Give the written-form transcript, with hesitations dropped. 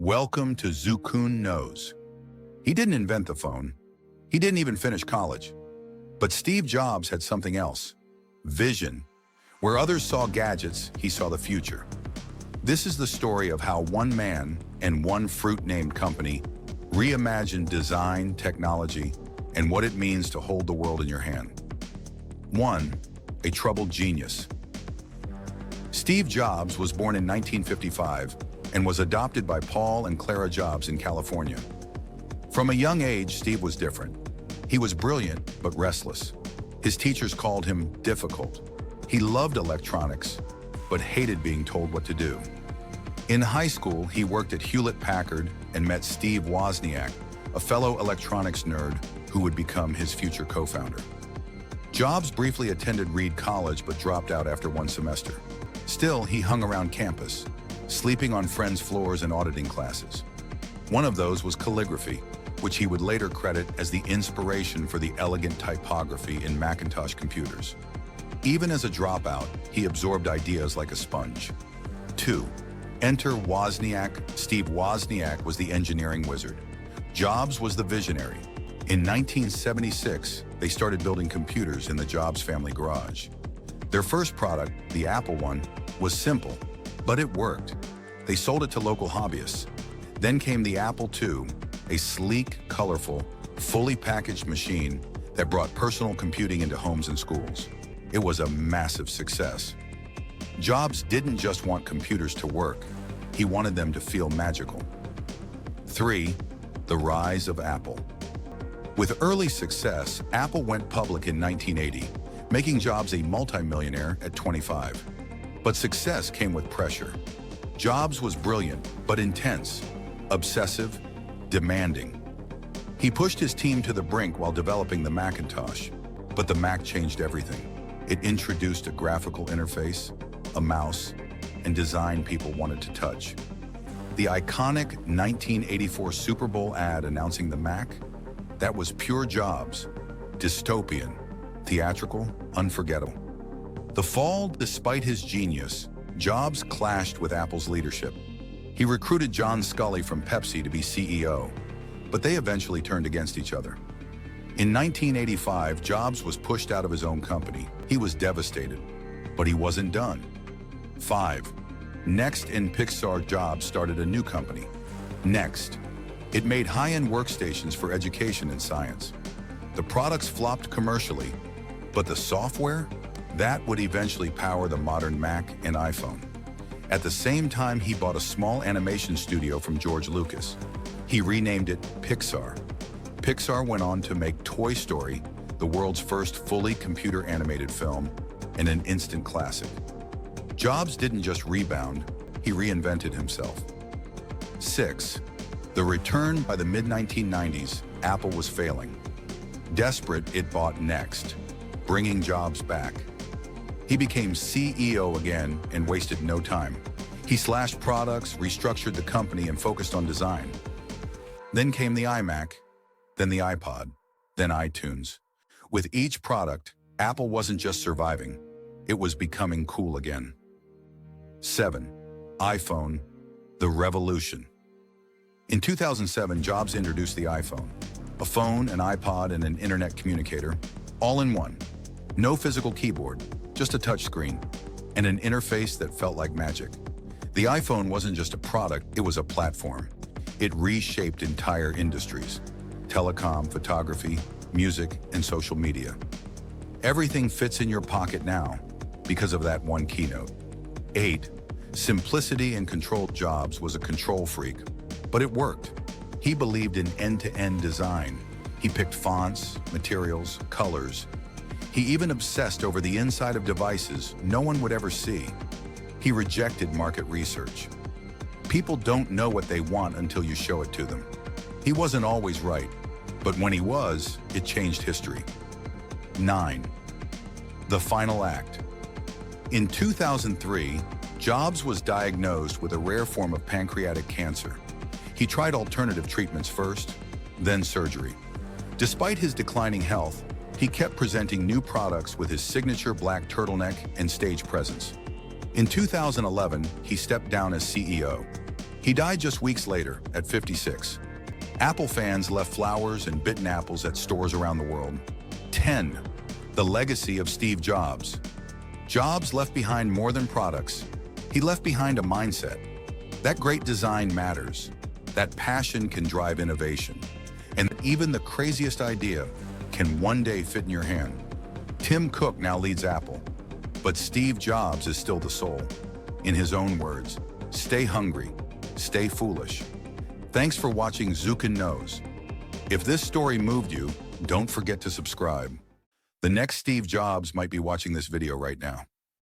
Welcome to Zukkun Knows. He didn't invent the phone. He didn't even finish college. But Steve Jobs had something else. Vision. Where others saw gadgets, he saw the future. This is the story of how one man and one fruit-named company reimagined design, technology, and what it means to hold the world in your hand. 1. A troubled genius. Steve Jobs was born in 1955 and was adopted by Paul and Clara Jobs in California. From a young age, Steve was different. He was brilliant, but restless. His teachers called him difficult. He loved electronics, but hated being told what to do. In high school, he worked at Hewlett-Packard and met Steve Wozniak, a fellow electronics nerd who would become his future co-founder. Jobs briefly attended Reed College but dropped out after one semester. Still, he hung around campus, sleeping on friends' floors and auditing classes. One of those was calligraphy, which he would later credit as the inspiration for the elegant typography in Macintosh computers. Even as a dropout, he absorbed ideas like a sponge. 2. Enter Wozniak. Steve Wozniak was the engineering wizard. Jobs was the visionary. In 1976, they started building computers in the Jobs family garage. Their first product, the Apple I, was simple, but it worked. They sold it to local hobbyists. Then came the Apple II, a sleek, colorful, fully packaged machine that brought personal computing into homes and schools. It was a massive success. Jobs didn't just want computers to work, he wanted them to feel magical. 3. The rise of Apple. With early success, Apple went public in 1980, making Jobs a multimillionaire at 25. But success came with pressure. Jobs was brilliant, but intense, obsessive, demanding. He pushed his team to the brink while developing the Macintosh, but the Mac changed everything. It introduced a graphical interface, a mouse, and design people wanted to touch. The iconic 1984 Super Bowl ad announcing the Mac, that was pure Jobs, dystopian, theatrical, unforgettable. The fall, despite his genius, Jobs clashed with Apple's leadership. He recruited John Sculley from Pepsi to be CEO, but they eventually turned against each other. In 1985, Jobs was pushed out of his own company. He was devastated, but he wasn't done. 5. Next in Pixar, Jobs started a new company, Next. It made high-end workstations for education and science. The products flopped commercially, but the software? That would eventually power the modern Mac and iPhone. At the same time, he bought a small animation studio from George Lucas. He renamed it Pixar. Pixar went on to make Toy Story, the world's first fully computer-animated film, and an instant classic. Jobs didn't just rebound, he reinvented himself. 6. The return. By the mid-1990s, Apple was failing. Desperate, it bought Next, bringing Jobs back. He became CEO again and wasted no time. He slashed products, restructured the company, and focused on design. Then came the iMac, then the iPod, then iTunes. With each product, Apple wasn't just surviving, it was becoming cool again. 7. iPhone, the revolution. In 2007, Jobs introduced the iPhone, a phone, an iPod, and an internet communicator, all in one. No physical keyboard, just a touchscreen, and an interface that felt like magic. The iPhone wasn't just a product, it was a platform. It reshaped entire industries: telecom, photography, music, and social media. Everything fits in your pocket now because of that one keynote. 8. Simplicity and control. Jobs was a control freak, but it worked. He believed in end-to-end design. He picked fonts, materials, colors. He even obsessed over the inside of devices no one would ever see. He rejected market research. People don't know what they want until you show it to them. He wasn't always right, but when he was, it changed history. 9. The final act. In 2003, Jobs was diagnosed with a rare form of pancreatic cancer. He tried alternative treatments first, then surgery. Despite his declining health, he kept presenting new products with his signature black turtleneck and stage presence. In 2011, he stepped down as CEO. He died just weeks later, at 56. Apple fans left flowers and bitten apples at stores around the world. 10. The legacy of Steve Jobs. Jobs left behind more than products. He left behind a mindset. That great design matters. That passion can drive innovation. And even the craziest idea can one day fit in your hand. Tim Cook now leads Apple, but Steve Jobs is still the soul. In his own words, stay hungry, stay foolish. Thanks for watching Zukkun Knows. If this story moved you, don't forget to subscribe. The next Steve Jobs might be watching this video right now.